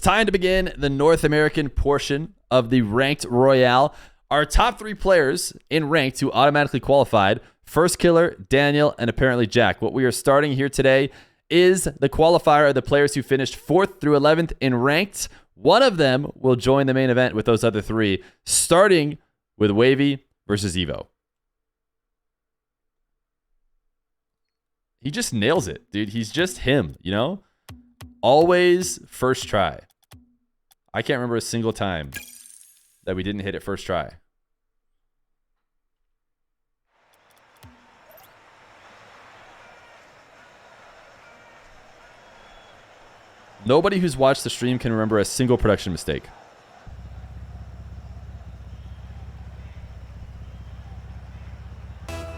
time to begin the North American portion of the Ranked Royale. Our top 3 players in Ranked who automatically qualified: First Killer, Daniel, and apparently Jack. What we are starting here today is the qualifier of the players who finished 4th through 11th in Ranked. One of them will join the main event with those other 3, starting with Wahvey versus Evoh. He just nails it, dude. He's just him, you know? Always first try. I can't remember a single time that we didn't hit it first try. Nobody who's watched the stream can remember a single production mistake.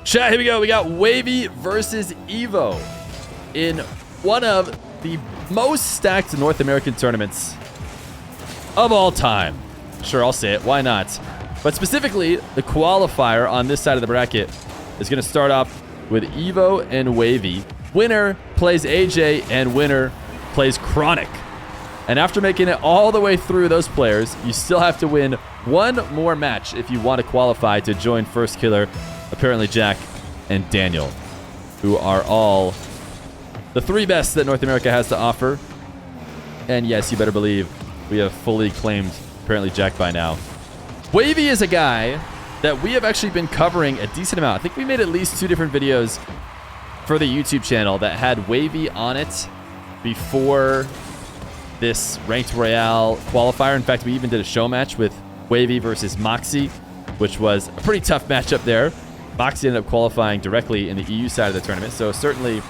Chat, here we go. We got Wahvey versus Evoh in one of the most stacked North American tournaments of all time. Sure, I'll say it. Why not? But specifically, the qualifier on this side of the bracket is going to start off with Evoh and Wahvey. Winner plays AJ, and winner plays Chronic. And after making it all the way through those players, you still have to win one more match if you want to qualify to join First Killer, apparently Jack, and Daniel, who are all the 3 best that North America has to offer. And yes, you better believe we have fully claimed apparently Jack by now. Wahvey is a guy that we have actually been covering a decent amount. I think we made at least 2 different videos for the YouTube channel that had Wahvey on it before this Ranked Royale qualifier. In fact, we even did a show match with Wahvey versus Moxie, which was a pretty tough matchup there. Moxie ended up qualifying directly in the EU side of the tournament, so certainly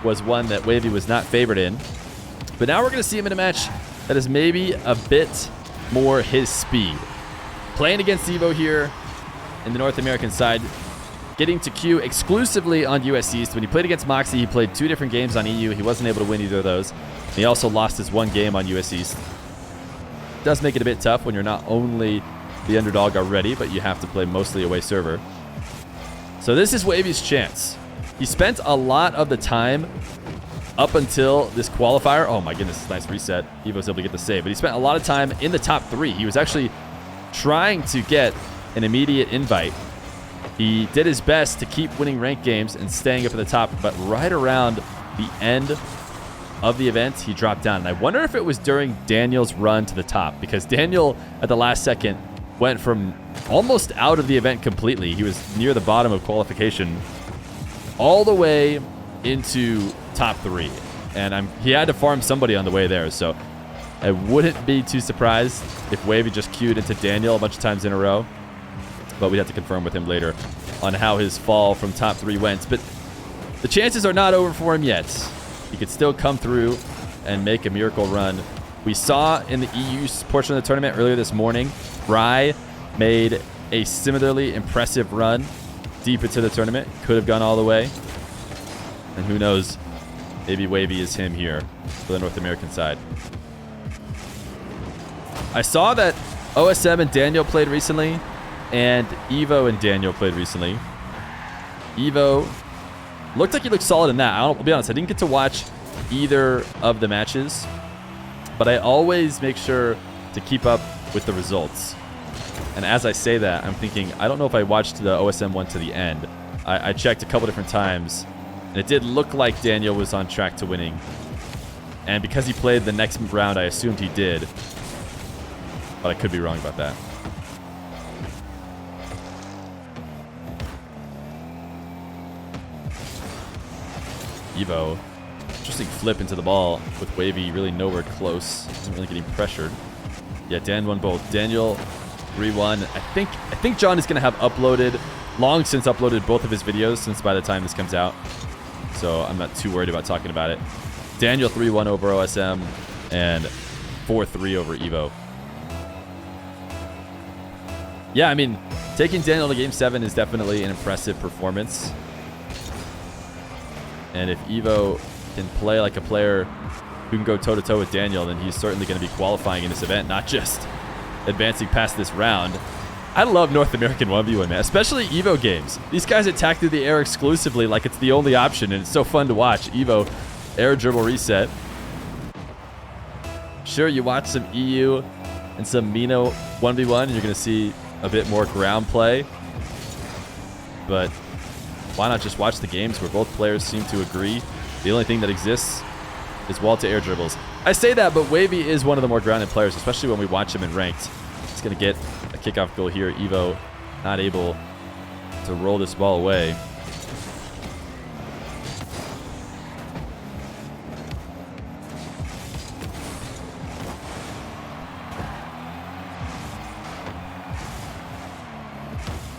was one that Wahvey was not favored in. But now we're going to see him in a match that is maybe a bit more his speed. Playing against Evoh here in the North American side, getting to queue exclusively on US East. When he played against Moxie, he played 2 different games on EU. He wasn't able to win either of those. He also lost his 1 game on US East. It does make it a bit tough when you're not only the underdog already, but you have to play mostly away server. So this is Wahvey's chance. He spent a lot of the time up until this qualifier. Oh my goodness, nice reset. Evoh's able to get the save, but he spent a lot of time in the top 3. He was actually trying to get an immediate invite. He did his best to keep winning ranked games and staying up at the top, but right around the end of the event, he dropped down. And I wonder if it was during Daniel's run to the top, because Daniel at the last second went from almost out of the event completely. He was near the bottom of qualification all the way into top 3. And he had to farm somebody on the way there. So I wouldn't be too surprised if Wahvey just queued into Daniel a bunch of times in a row. But we'd have to confirm with him later on how his fall from top 3 went. But the chances are not over for him yet. He could still come through and make a miracle run. We saw in the EU portion of the tournament earlier this morning, Rye made a similarly impressive run deep into the tournament. Could have gone all the way. And who knows, maybe Wahvey is him here for the North American side. I saw that OSM and Daniel played recently, and Evoh and Daniel played recently. Evoh looked like he looked solid in that. I'll be honest, I didn't get to watch either of the matches, but I always make sure to keep up with the results. And as I say that, I'm thinking, I don't know if I watched the OSM one to the end. I checked a couple different times, and it did look like Daniel was on track to winning. And because he played the next round, I assumed he did. But I could be wrong about that. Evoh, interesting flip into the ball with Wahvey really nowhere close. Isn't really getting pressured. Yeah, Dan won both. Daniel 3-1. I think John is going to have uploaded, long since uploaded both of his videos since by the time this comes out. So I'm not too worried about talking about it. Daniel 3-1 over OSM and 4-3 over Evoh. Yeah, I mean, taking Daniel to Game 7 is definitely an impressive performance. And if Evoh can play like a player who can go toe-to-toe with Daniel, then he's certainly going to be qualifying in this event, not just advancing past this round. I love North American 1v1, man, especially Evoh games. These guys attack through the air exclusively like it's the only option, and it's so fun to watch. Evoh, air dribble reset. Should Sure, you watch some EU and some Mino 1v1, you're going to see a bit more ground play. But why not just watch the games where both players seem to agree? The only thing that exists is wall-to-air dribbles. I say that, but Wahvey is one of the more grounded players, especially when we watch him in ranked. He's going to get a kickoff goal here. Evoh not able to roll this ball away.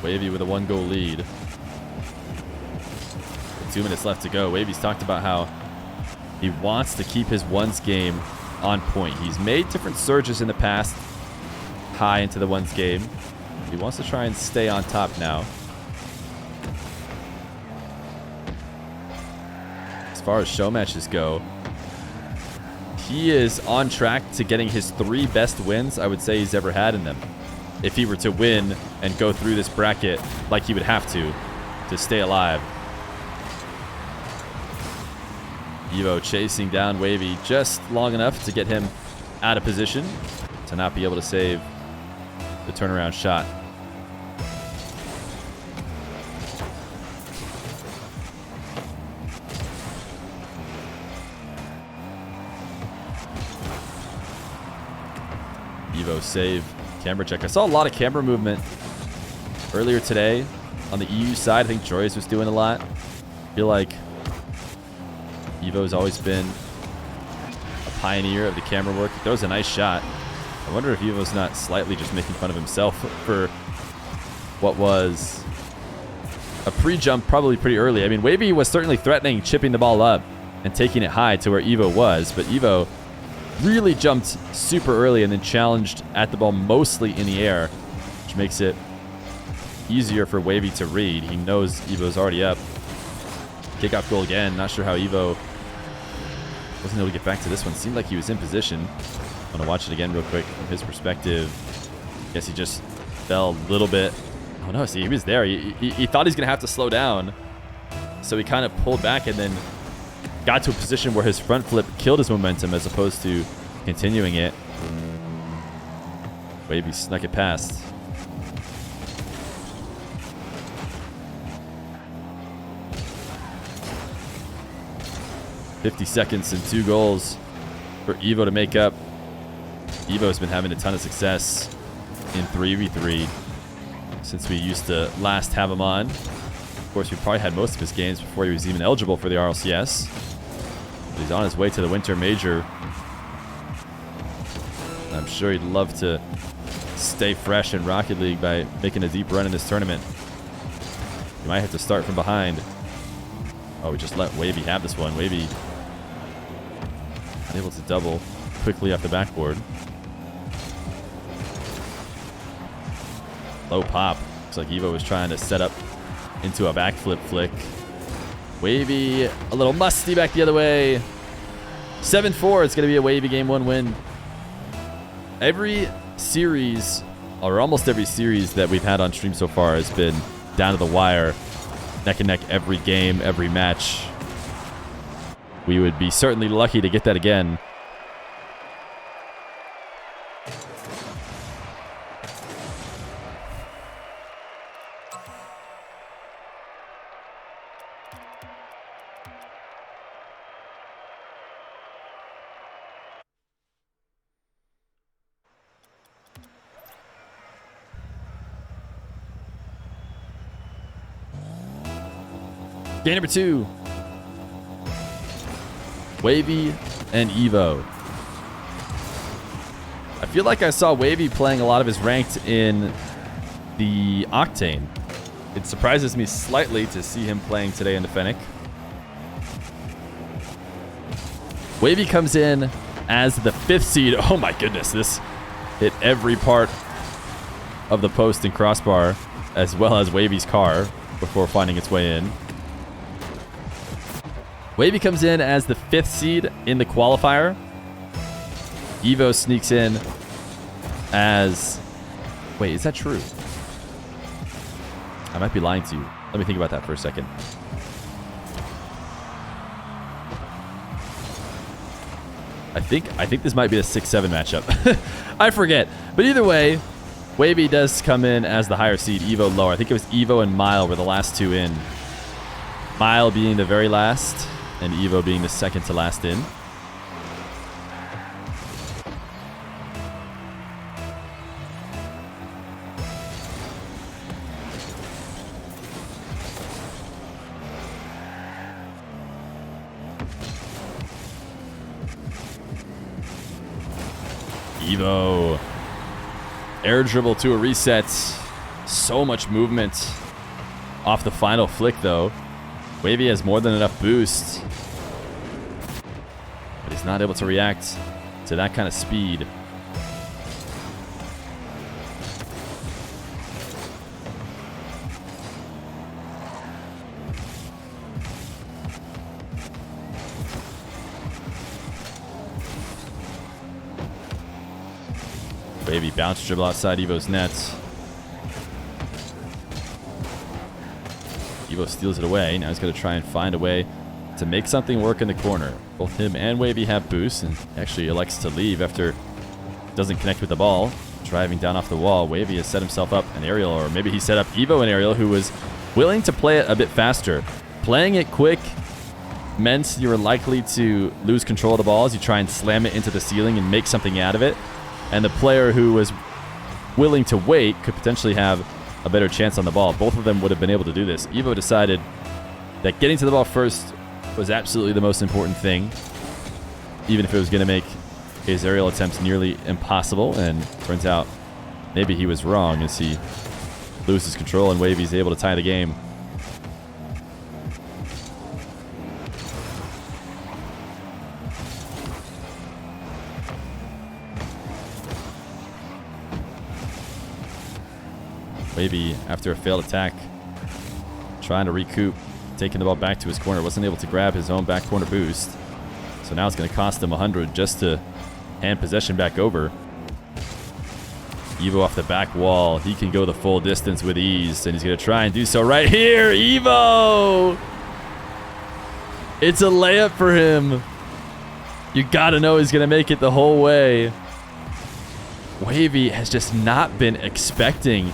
Wahvey with a 1-goal lead. 2 minutes left to go. Wahvey's talked about how he wants to keep his ones game on point. He's made different surges in the past, high into the ones game. He wants to try and stay on top now. As far as show matches go, he is on track to getting his 3 best wins I would say he's ever had in them. If he were to win and go through this bracket like he would have to stay alive. Evoh chasing down Wahvey just long enough to get him out of position to not be able to save the turnaround shot. Evoh save. Camera check. I saw a lot of camera movement earlier today on the EU side. I think Joyce was doing a lot. I feel like Evoh's always been a pioneer of the camera work. That was a nice shot. I wonder if Evoh's not slightly just making fun of himself for what was a pre-jump probably pretty early. I mean, Wahvey was certainly threatening chipping the ball up and taking it high to where Evoh was, but Evoh really jumped super early and then challenged at the ball mostly in the air, which makes it easier for Wahvey to read. He knows Evoh's already up. Kickoff goal again. Not sure how Evoh wasn't able to get back to this one. Seemed like he was in position. I'm going to watch it again real quick from his perspective. Guess he just fell a little bit. Oh no, see, he was there. He thought he's going to have to slow down. So he kind of pulled back and then got to a position where his front flip killed his momentum as opposed to continuing it. Wahvey snuck it past. $50 seconds and 2 goals for Evoh to make up. Evoh's been having a ton of success in 3v3 since we used to last have him on. Of course, we probably had most of his games before he was even eligible for the RLCS. But he's on his way to the Winter Major. I'm sure he'd love to stay fresh in Rocket League by making a deep run in this tournament. He might have to start from behind. Oh, we just let Wahvey have this one. Wahvey able to double quickly off the backboard. Low pop. Looks like Evoh was trying to set up into a backflip flick. Wahvey a little musty back the other way. 7-4. It's going to be a Wahvey game 1 win. Every series, or almost every series that we've had on stream so far has been down to the wire. Neck and neck every game, every match. We would be certainly lucky to get that again. Game number 2. Wahvey and Evoh. I feel like I saw Wahvey playing a lot of his ranked in the Octane. It surprises me slightly to see him playing today in the Fennec. Wahvey comes in as the 5th seed. Oh my goodness, this hit every part of the post and crossbar, as well as Wavey's car before finding its way in. Wahvey comes in as the 5th seed in the qualifier. Evoh sneaks in as... Wait, is that true? I might be lying to you. Let me think about that for a second. I think this might be a 6-7 matchup. I forget. But either way, Wahvey does come in as the higher seed, Evoh lower. I think it was Evoh and Mile were the last two in. Mile being the very last, and Evoh being the second to last in. Evoh. Air dribble to a reset. So much movement off the final flick, though. Wahvey has more than enough boost, but he's not able to react to that kind of speed. Wahvey bounce dribble outside Evoh's net. Evoh steals it away. Now he's going to try and find a way to make something work in the corner. Both him and Wahvey have boosts, and actually elects to leave after doesn't connect with the ball. Driving down off the wall, Wahvey has set himself up an aerial, or maybe he set up Evoh an aerial, who was willing to play it a bit faster. Playing it quick meant you were likely to lose control of the ball as you try and slam it into the ceiling and make something out of it. And the player who was willing to wait could potentially have a better chance on the ball. Both of them would have been able to do this. Evoh decided that getting to the ball first was absolutely the most important thing, even if it was going to make his aerial attempts nearly impossible. And turns out maybe he was wrong as he loses control and Wahvey's able to tie the game. Wahvey, after a failed attack, trying to recoup, taking the ball back to his corner. Wasn't able to grab his own back corner boost. So now it's going to cost him 100 just to hand possession back over. Evoh off the back wall. He can go the full distance with ease, and he's going to try and do so right here. Evoh! It's a layup for him. You got to know he's going to make it the whole way. Wahvey has just not been expecting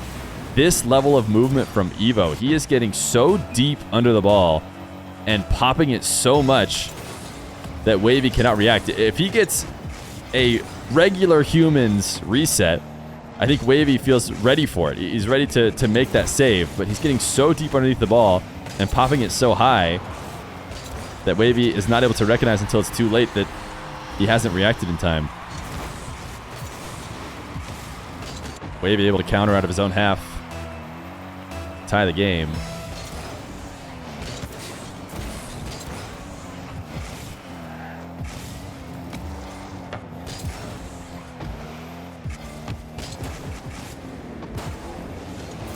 this level of movement from Evoh. He is getting so deep under the ball and popping it so much that Wahvey cannot react. If he gets a regular human's reset, I think Wahvey feels ready for it. He's ready to make that save, but he's getting so deep underneath the ball and popping it so high that Wahvey is not able to recognize until it's too late that he hasn't reacted in time. Wahvey able to counter out of his own half, tie the game.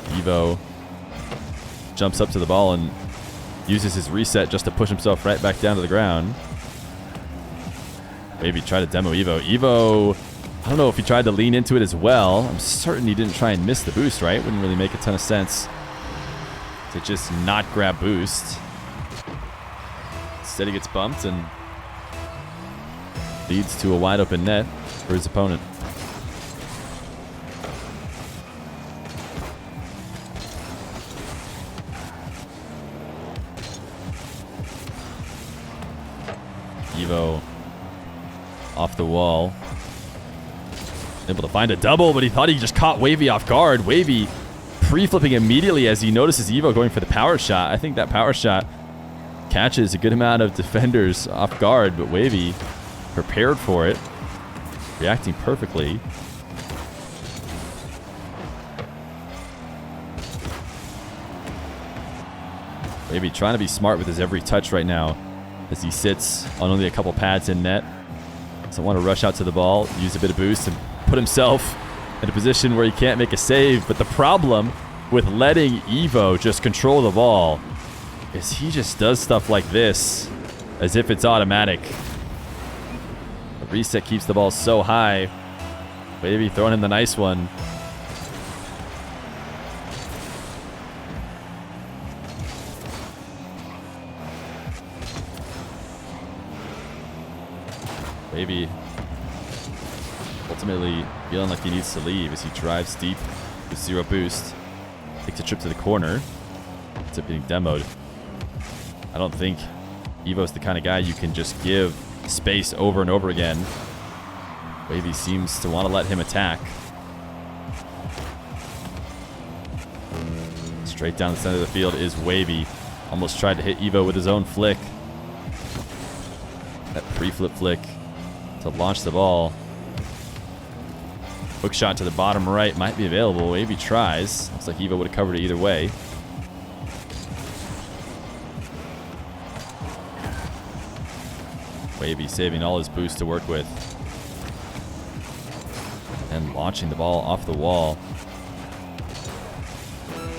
Evoh jumps up to the ball and uses his reset just to push himself right back down to the ground. Maybe try to demo Evoh. Evoh, I don't know if he tried to lean into it as well. I'm certain he didn't try and miss the boost, right? Wouldn't really make a ton of sense to just not grab boost. Instead he gets bumped and leads to a wide open net for his opponent. Evoh off the wall. Able to find a double, but he thought he just caught Wahvey off guard. Wahvey pre-flipping immediately as he notices Evoh going for the power shot. I think that power shot catches a good amount of defenders off guard, but Wahvey prepared for it, reacting perfectly. Wahvey trying to be smart with his every touch right now as he sits on only a couple pads in net. Doesn't want to rush out to the ball, use a bit of boost, and put himself in a position where he can't make a save. But the problem with letting Evoh just control the ball is he just does stuff like this as if it's automatic. The reset keeps the ball so high. Wahvey throwing him the nice one. Wahvey ultimately feeling like he needs to leave as he drives deep with 0 boost. Takes a trip to the corner. Ends up getting demoed. I don't think Evoh's the kind of guy you can just give space over and over again. Wahvey seems to want to let him attack. Straight down the center of the field is Wahvey. Almost tried to hit Evoh with his own flick. That pre-flip flick to launch the ball. Hook shot to the bottom right might be available. Wahvey tries. Looks like Evoh would have covered it either way. Wahvey saving all his boost to work with. And launching the ball off the wall.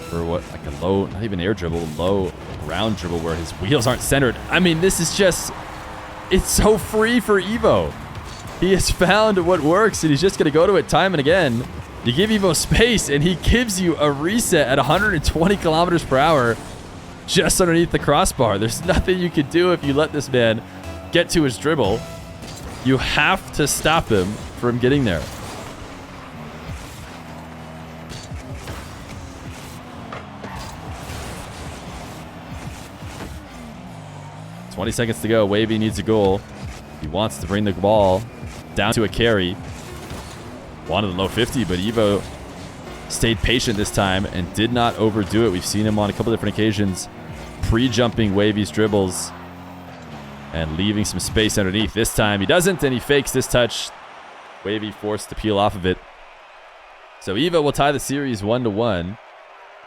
For what, like a low, not even air dribble, low ground dribble where his wheels aren't centered. I mean, this is just, it's so free for Evoh. He has found what works, and he's just going to go to it time and again. You give Evoh space, and he gives you a reset at 120 kilometers per hour just underneath the crossbar. There's nothing you can do if you let this man get to his dribble. You have to stop him from getting there. $20 seconds to go. Wahvey needs a goal. He wants to bring the ball down to a carry. Wanted the low 50, but Evoh stayed patient this time and did not overdo it. We've seen him on a couple different occasions pre-jumping Wahvey's dribbles and leaving some space underneath. This time he doesn't, and he fakes this touch. Wahvey forced to peel off of it. So Evoh will tie the series 1-1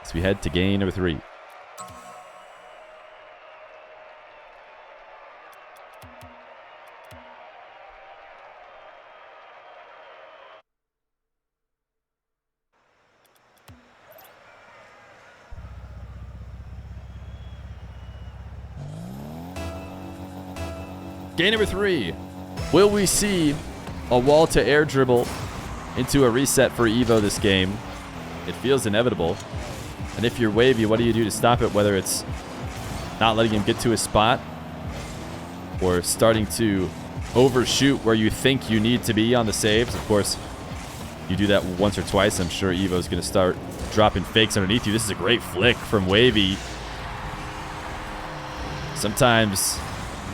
as we head to game number 3. Game number 3. Will we see a wall to air dribble into a reset for Evoh this game? It feels inevitable. And if you're Wahvey, what do you do to stop it? Whether it's not letting him get to his spot or starting to overshoot where you think you need to be on the saves. Of course, you do that once or twice. I'm sure Evoh's going to start dropping fakes underneath you. This is a great flick from Wahvey. Sometimes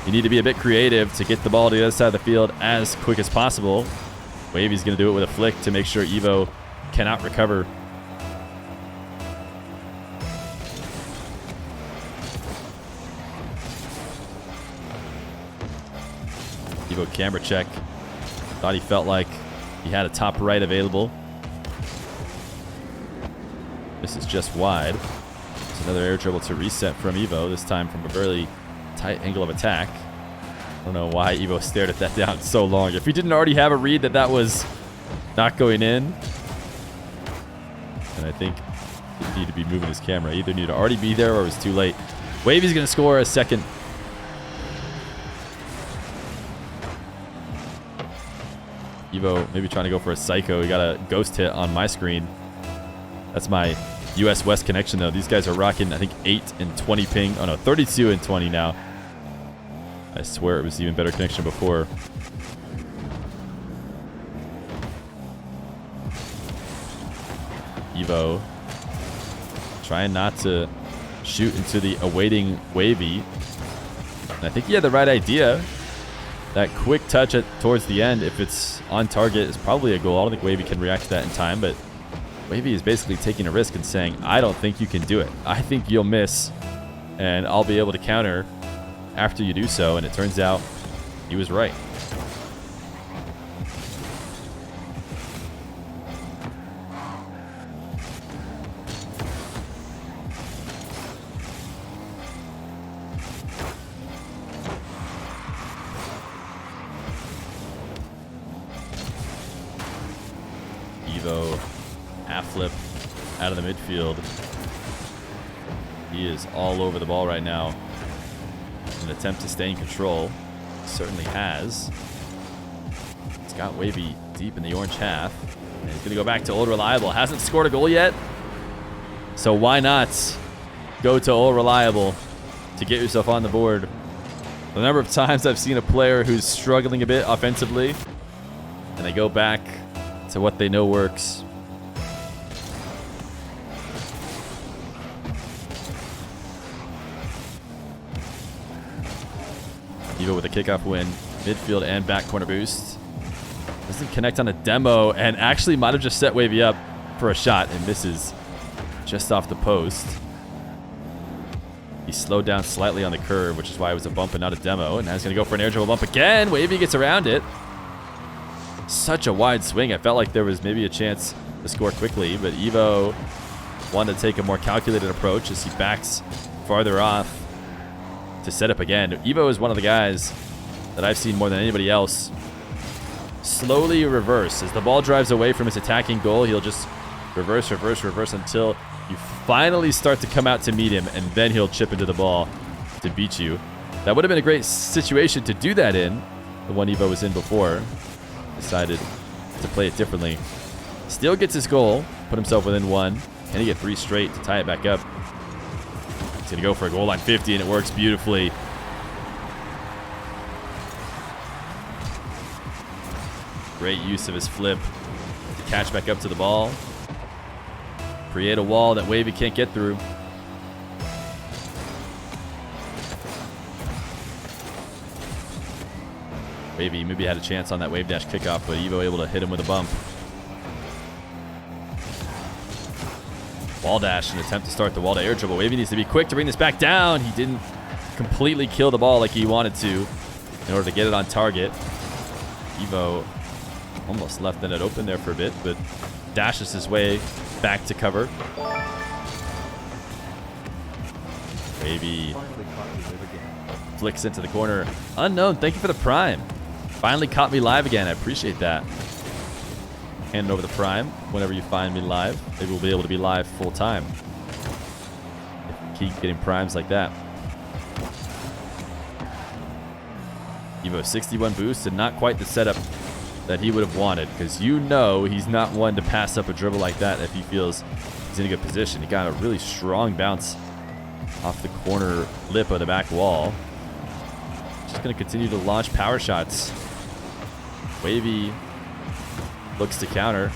you need to be a bit creative to get the ball to the other side of the field as quick as possible. Wahvey's going to do it with a flick to make sure Evoh cannot recover. Evoh camera check. Thought he felt like he had a top right available. This is just wide. There's another air dribble to reset from Evoh, this time from a very tight angle of attack. I don't know why Evoh stared at that down so long. If he didn't already have a read that that was not going in, then I think he need to be moving his camera. Either need to already be there or it was too late. Wahvey's going to score a second. Evoh maybe trying to go for a psycho. He got a ghost hit on my screen. That's my US West connection, though. These guys are rocking, I think, 8 and 20 ping. Oh, no, 32 and 20 now. I swear it was even better connection before. Evoh trying not to shoot into the awaiting Wahvey. And I think he had the right idea. That quick touch towards the end, if it's on target, is probably a goal. I don't think Wahvey can react to that in time, but Wahvey is basically taking a risk and saying, I don't think you can do it. I think you'll miss, and I'll be able to counter after you do so. And it turns out he was right. Evoh half flip out of the midfield. He is all over the ball right now. An attempt to stay in control. Certainly has. It's got Wahvey deep in the orange half. And he's going to go back to Old Reliable. Hasn't scored a goal yet. So why not go to Old Reliable to get yourself on the board The number of times I've seen a player who's struggling a bit offensively, and they go back to what they know works. Evoh with a kickoff win, midfield and back corner boost. Doesn't connect on a demo, and actually might have just set Wahvey up for a shot and misses just off the post. He slowed down slightly on the curve, which is why it was a bump and not a demo. And now he's going to go for an air dribble bump again. Wahvey gets around it. Such a wide swing. I felt like there was maybe a chance to score quickly, but Evoh wanted to take a more calculated approach as he backs farther off to set up again. Evoh is one of the guys that I've seen more than anybody else slowly reverse. As the ball drives away from his attacking goal, he'll just reverse until you finally start to come out to meet him, and then he'll chip into the ball to beat you. That would have been a great situation to do that in. The one Evoh was in before. Decided to play it differently. Still gets his goal, put himself within one, and he get 3 straight to tie it back up. He's going to go for a goal line 50, and it works beautifully. Great use of his flip to catch back up to the ball. Create a wall that Wahvey can't get through. Wahvey maybe had a chance on that wave dash kickoff, but Evoh able to hit him with a bump. Wall dash, an attempt to start the wall to air dribble. Wahvey needs to be quick to bring this back down. He didn't completely kill the ball like he wanted to in order to get it on target. Evoh almost left the net open there for a bit, but dashes his way back to cover. Wahvey flicks into the corner. Unknown, thank you for the prime. Finally caught me live again. I appreciate that. Handing over the prime whenever you find me live. Maybe we'll be able to be live full time. Keep getting primes like that. Evoh 61 boost and not quite the setup that he would have wanted, because you know he's not one to pass up a dribble like that if he feels he's in a good position. He got a really strong bounce off the corner lip of the back wall. Just going to continue to launch power shots. Wahvey looks to counter.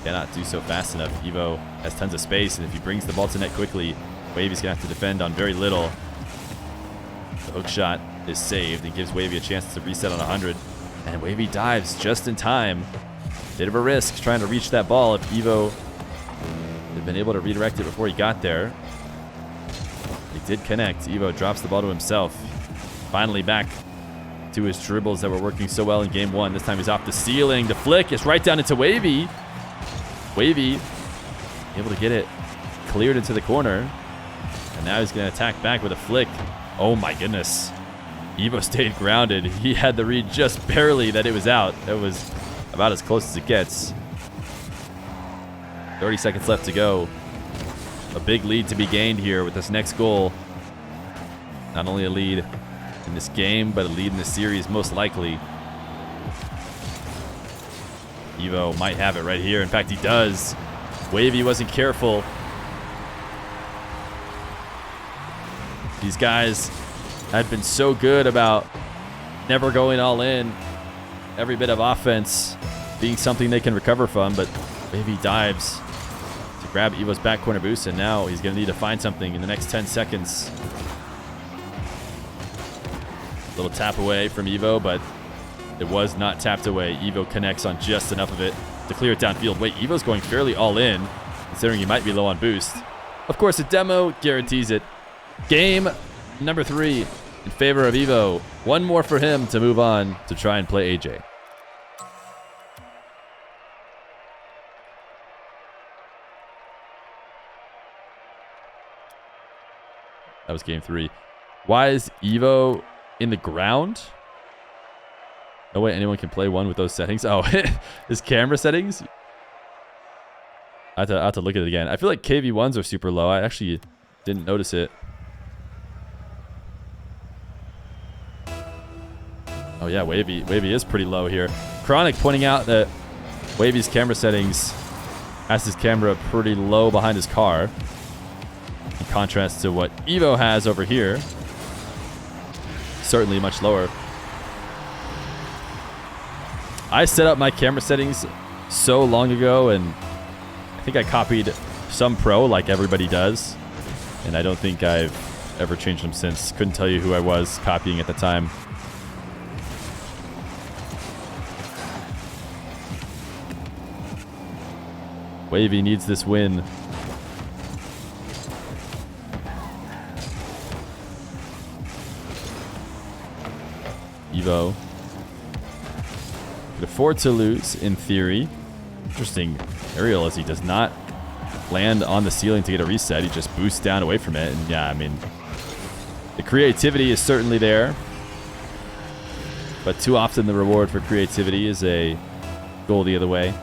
Cannot do so fast enough. Evoh has tons of space, and if he brings the ball to net quickly, Wahvey's going to have to defend on very little. The hook shot is saved and gives Wahvey a chance to reset on 100. And Wahvey dives just in time. Bit of a risk trying to reach that ball if Evoh had been able to redirect it before he got there. He did connect. Evoh drops the ball to himself. Finally back to his dribbles that were working so well in game 1. This time he's off the ceiling. The flick is right down into Wahvey. Wahvey able to get it cleared into the corner. And now he's going to attack back with a flick. Oh my goodness. Evoh stayed grounded. He had the read just barely that it was out. That was about as close as it gets. 30 seconds left to go. A big lead to be gained here with this next goal. Not only a lead in this game, but a lead in the series most likely. Evoh might have it right here. In fact, he does. Wahvey wasn't careful. These guys had been so good about never going all in. Every bit of offense being something they can recover from, but Wahvey dives to grab Evoh's back corner boost, and now he's going to need to find something in the next 10 seconds. Little tap away from Evoh, but it was not tapped away. Evoh connects on just enough of it to clear it downfield. Wait, Evoh's going fairly all in, considering he might be low on boost. Of course, a demo guarantees it. Game number 3 in favor of Evoh. One more for him to move on to try and play AJ. That was game 3. Why is Evoh in the ground? No way anyone can play one with those settings. Oh, his camera settings? I have to look at it again. I feel like KV1s are super low. I actually didn't notice it. Oh yeah, Wahvey is pretty low here. Chronic pointing out that Wavey's camera settings has his camera pretty low behind his car, in contrast to what Evoh has over here. certainly much lower. I set up my camera settings so long ago, and I think I copied some pro like everybody does, and I don't think I've ever changed them since. Couldn't tell you who I was copying at the time. Wahvey needs this win. Evoh could afford to lose in theory. Interesting aerial as he does not land on the ceiling to get a reset. He just boosts down away from it. And yeah, I mean, the creativity is certainly there, but too often the reward for creativity is a goal the other way.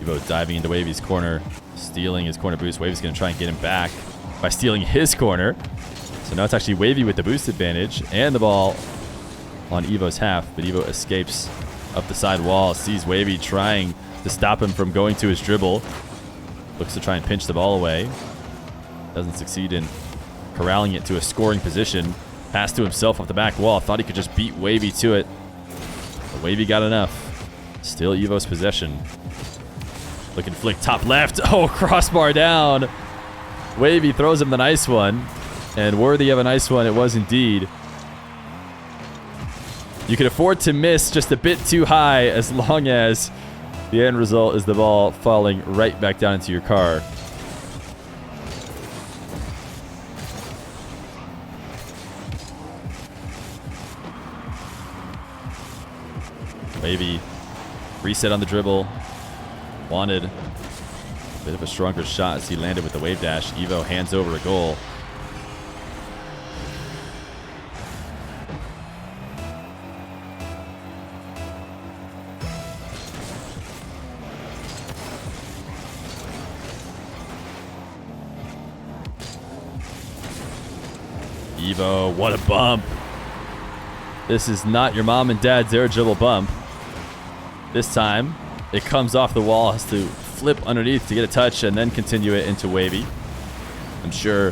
Evoh diving into Wahvey's corner, stealing his corner boost. Wahvey's going to try and get him back by stealing his corner. So now it's actually Wahvey with the boost advantage and the ball on Evoh's half, but Evoh escapes up the side wall, sees Wahvey trying to stop him from going to his dribble. Looks to try and pinch the ball away. Doesn't succeed in corralling it to a scoring position. Pass to himself off the back wall. Thought he could just beat Wahvey to it, but Wahvey got enough. Still Evoh's possession. Looking flick top left. Oh, crossbar down. Wahvey throws him the nice one. And worthy of a nice one, it was indeed. You can afford to miss just a bit too high as long as the end result is the ball falling right back down into your car. Wahvey reset on the dribble. Wanted a bit of a stronger shot as he landed with the wave dash. Evoh hands over a goal. Evoh, what a bump. This is not your mom and dad's air dribble bump. This time, it comes off the wall, has to flip underneath to get a touch and then continue it into Wahvey. I'm sure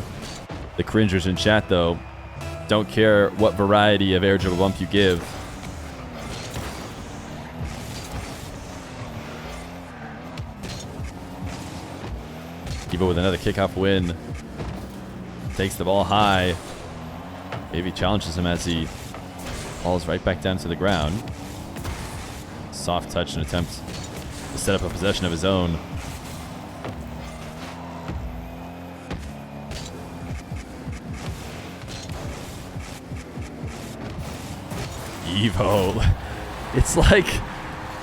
the cringers in chat, though, don't care what variety of air dribble bump you give. Evoh with another kickoff win. Takes the ball high. Wahvey challenges him as he falls right back down to the ground. Soft touch and attempt to set up a possession of his own. Evoh. It's like,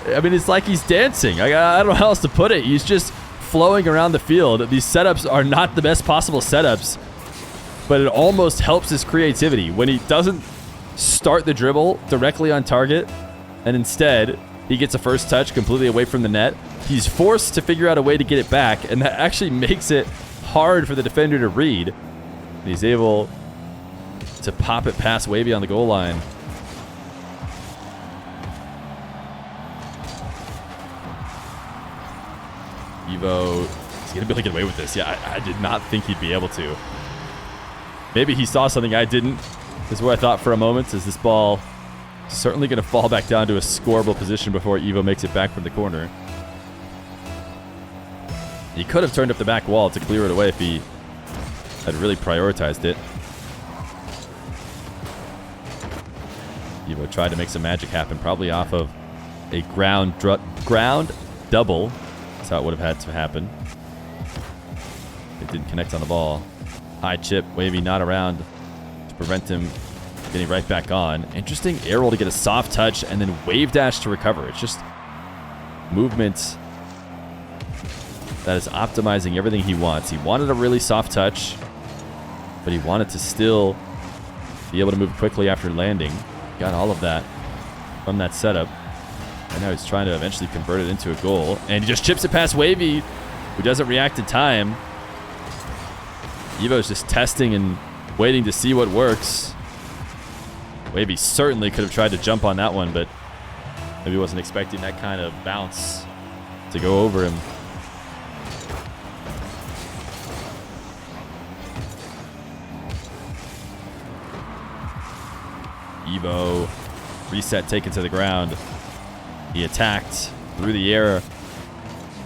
I mean, it's like he's dancing. I don't know how else to put it. He's just flowing around the field. These setups are not the best possible setups, but it almost helps his creativity when he doesn't start the dribble directly on target and instead he gets a first touch completely away from the net. He's forced to figure out a way to get it back, and that actually makes it hard for the defender to read. He's able to pop it past Wahvey on the goal line. Evoh is going to be able to get away with this. Yeah, I did not think he'd be able to. Maybe he saw something I didn't. This is what I thought for a moment, is this ball certainly going to fall back down to a scoreable position before Evoh makes it back from the corner. He could have turned up the back wall to clear it away if he had really prioritized it. Evoh tried to make some magic happen, probably off of a ground double. That's how it would have had to happen. It didn't connect on the ball. High chip, Wahvey not around to prevent him getting right back on. Interesting air roll to get a soft touch and then wave dash to recover. It's just movement that is optimizing everything he wants. He wanted a really soft touch, but he wanted to still be able to move quickly after landing. Got all of that from that setup. And now he's trying to eventually convert it into a goal. And he just chips it past Wahvey, who doesn't react in time. Evoh's just testing and waiting to see what works. Wahvey certainly could have tried to jump on that one, but maybe wasn't expecting that kind of bounce to go over him. Evoh, reset taken to the ground. He attacked through the air.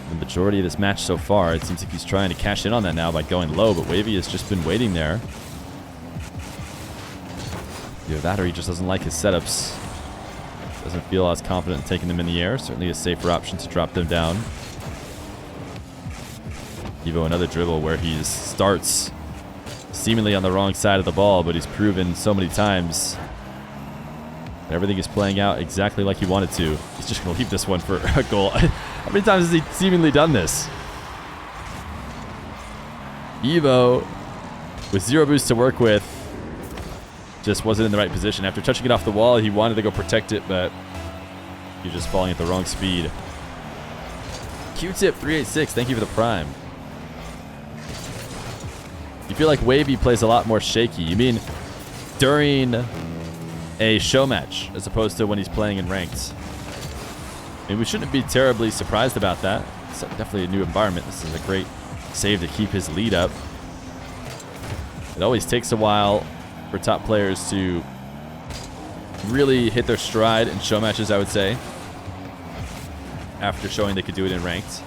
The majority of this match so far, it seems like he's trying to cash in on that now by going low, but Wahvey has just been waiting there. Either that or he just doesn't like his setups. Doesn't feel as confident in taking them in the air. Certainly a safer option to drop them down. Evoh, another dribble where he starts seemingly on the wrong side of the ball, but he's proven so many times that everything is playing out exactly like he wanted to. He's just going to leave this one for a goal. How many times has he seemingly done this? Evoh, with 0 boost to work with, just wasn't in the right position. After touching it off the wall, he wanted to go protect it, but he was just falling at the wrong speed. Q-Tip 386, thank you for the prime. You feel like Wahvey plays a lot more shaky. You mean during a show match as opposed to when he's playing in ranked? I mean, we shouldn't be terribly surprised about that. It's definitely a new environment. This is a great save to keep his lead up. It always takes a while for top players to really hit their stride in show matches, I would say, after showing they could do it in ranked.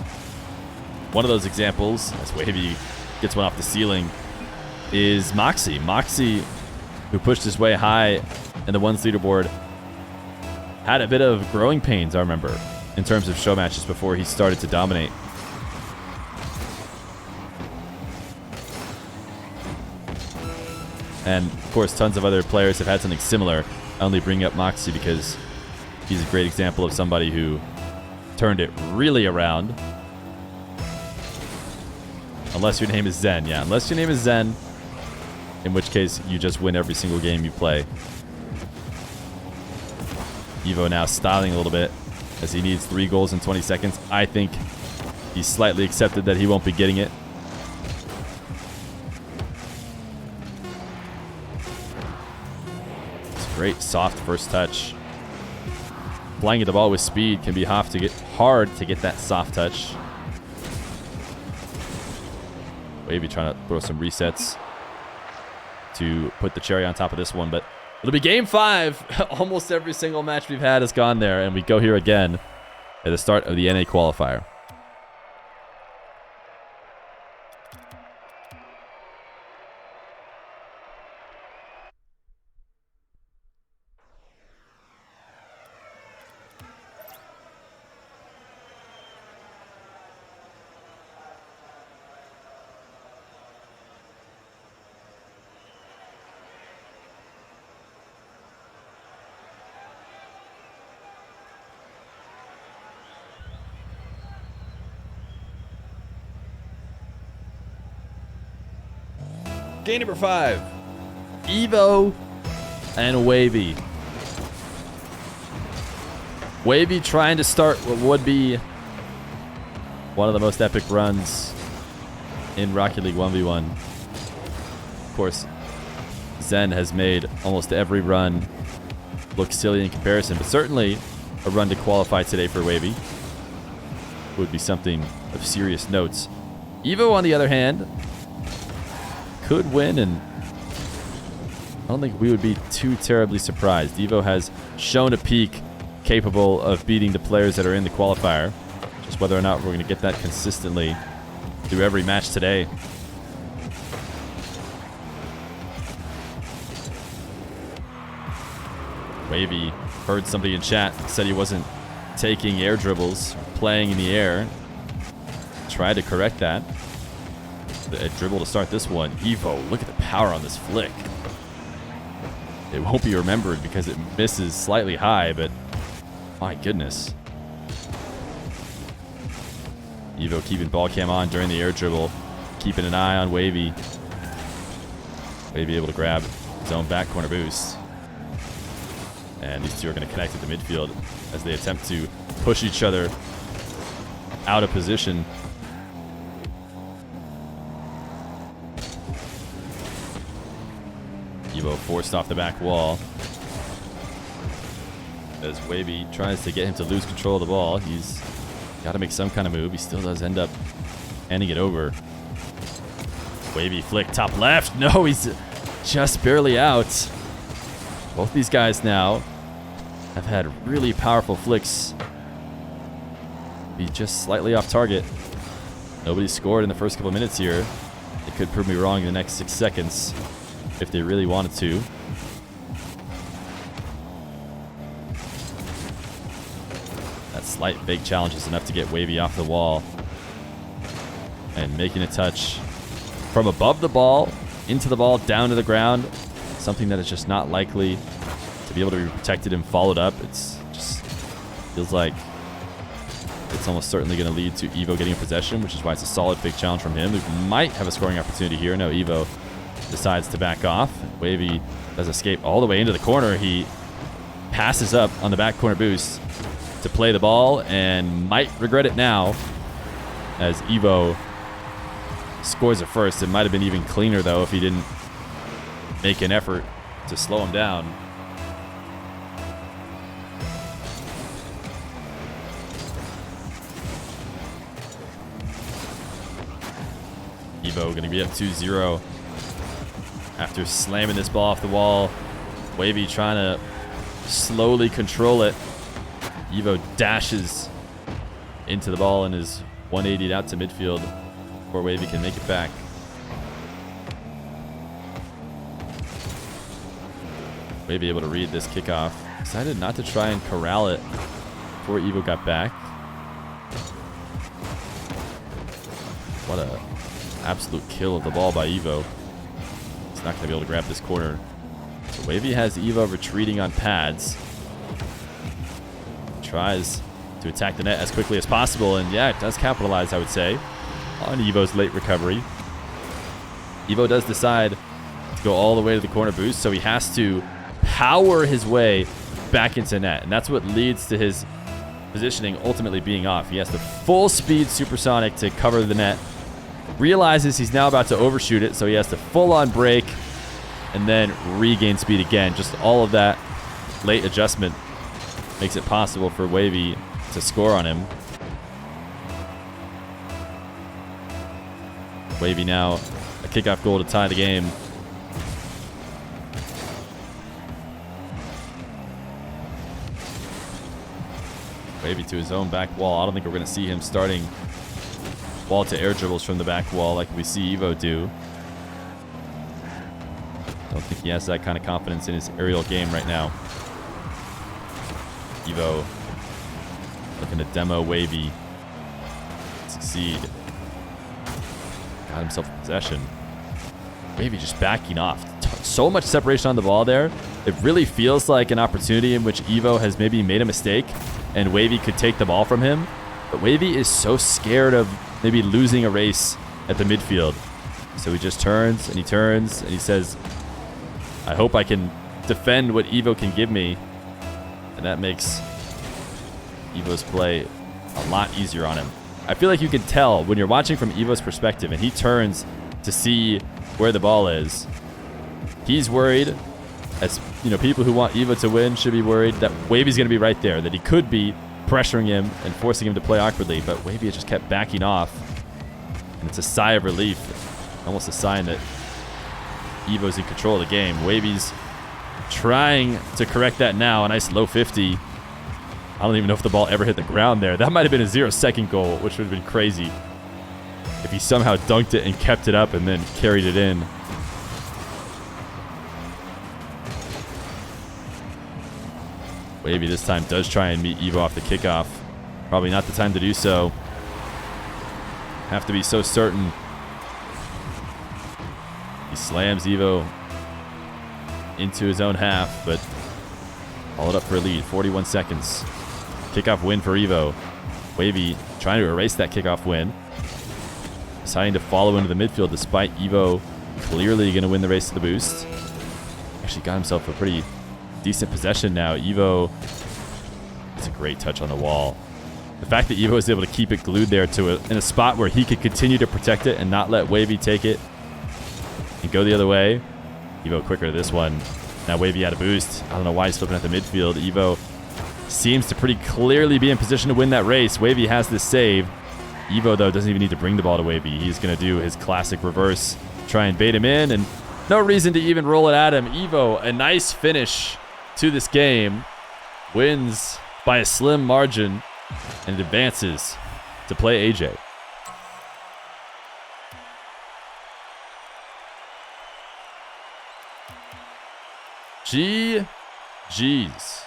One of those examples, as Wahvey gets one off the ceiling, is Moxie. Moxie, who pushed his way high in the ones leaderboard, had a bit of growing pains, I remember, in terms of show matches before he started to dominate. And, of course, tons of other players have had something similar. I only bring up Moxie because he's a great example of somebody who turned it really around. Unless your name is Zen. Yeah, unless your name is Zen, in which case you just win every single game you play. Evoh now styling a little bit as he needs 3 goals in 20 seconds. I think he's slightly accepted that he won't be getting it. It's a great soft first touch. Flying at the ball with speed can be hard to get that soft touch. Wahvey trying to throw some resets to put the cherry on top of this one, but it'll be game 5. Almost every single match we've had has gone there, and we go here again at the start of the NA qualifier. Game number 5. Evoh and Wahvey. Wahvey trying to start what would be one of the most epic runs in Rocket League 1v1. Of course, Zen has made almost every run look silly in comparison, but certainly a run to qualify today for Wahvey would be something of serious notes. Evoh, on the other hand, could win, and I don't think we would be too terribly surprised. Evoh has shown a peak capable of beating the players that are in the qualifier. Just whether or not we're going to get that consistently through every match today. Wahvey heard somebody in chat said he wasn't taking air dribbles, playing in the air. Tried to correct that. A dribble to start this one. Evoh, look at the power on this flick. It won't be remembered because it misses slightly high, but my goodness. Evoh keeping ball cam on during the air dribble, keeping an eye on Wahvey. Wahvey able to grab his own back corner boost. And these two are going to connect at the midfield as they attempt to push each other out of position. Evoh forced off the back wall as Wahvey tries to get him to lose control of the ball. He's Got to make some kind of move. He still does end up handing it over. Wavy flick top left. No, he's just barely out. Both these guys now have had really powerful flicks. Be just slightly off target. Nobody scored in the first couple minutes here. They could prove me wrong in the next 6 seconds if they really wanted to. That slight fake challenge is enough to get Wavy off the wall. And making a touch from above the ball, into the ball, down to the ground. Something that is just not likely to be able to be protected and followed up. It's just feels like it's almost certainly going to lead to Evoh getting a possession, which is why it's a solid fake challenge from him. We might have a scoring opportunity here. No, Evoh decides to back off. Wavy does escape all the way into the corner. He passes up on the back corner boost to play the ball and might regret it now as Evoh scores a first. It might have been even cleaner, though, if he didn't make an effort to slow him down. Evoh going to be up 2-0 after slamming this ball off the wall. Wavy trying to slowly control it. Evoh dashes into the ball and is 180'd out to midfield before Wavy can make it back. Wavy able to read this kickoff. Decided not to try and corral it before Evoh got back. What a absolute kill of the ball by Evoh. He's not going to be able to grab this corner. So Wavy has Evoh retreating on pads. Tries to attack the net as quickly as possible, and yeah, it does capitalize, I would say, on Evoh's late recovery. Evoh does decide to go all the way to the corner boost, so he has to power his way back into net, and that's what leads to his positioning ultimately being off. He has the full speed supersonic to cover the net, realizes he's now about to overshoot it, so he has to full-on break and then regain speed again. Just all of that late adjustment makes it possible for Wavy to score on him. Wavy now a kickoff goal to tie the game. Wavy to his own back wall. I don't think we're going to see him starting wall to air dribbles from the back wall like we see Evoh do. Don't think he has that kind of confidence in his aerial game right now. Evoh looking to demo Wavy. Succeed. Got himself in possession. Wavy just backing off. So much separation on the ball there. It really feels like an opportunity in which Evoh has maybe made a mistake and Wavy could take the ball from him. But Wavy is so scared of maybe losing a race at the midfield. So he just turns and he says, I hope I can defend what Evoh can give me. And that makes Evoh's play a lot easier on him. I feel like you can tell when you're watching from Evoh's perspective and he turns to see where the ball is. He's worried, as you know, people who want Evoh to win should be worried that Wavy's going to be right there, that he could be pressuring him and forcing him to play awkwardly, but Wavy just kept backing off. And it's a sigh of relief, almost a sign that Evoh's in control of the game. Wavy's trying to correct that now. A nice low 50. I don't even know if the ball ever hit the ground there. That might have been a 0-second goal, which would have been crazy if he somehow dunked it and kept it up and then carried it in. Wavy this time does try and meet Evoh off the kickoff. Probably not the time to do so. Have to be so certain. He slams Evoh into his own half, but followed up for a lead. 41 seconds. Kickoff win for Evoh. Wavy trying to erase that kickoff win. Deciding to follow into the midfield despite Evoh clearly going to win the race to the boost. Actually got himself a pretty decent possession now. Evoh, it's a great touch on the wall. The fact that Evoh is able to keep it glued there in a spot where he could continue to protect it and not let Wavy take it and go the other way. Evoh quicker to this one. Now Wavy had a boost. I don't know why he's flipping at the midfield. Evoh seems to pretty clearly be in position to win that race. Wahvey has this save. Evoh, though, doesn't even need to bring the ball to Wahvey. He's going to do his classic reverse, try and bait him in, and no reason to even roll it at him. Evoh, a nice finish to this game, wins by a slim margin and advances to play AJ. GG's.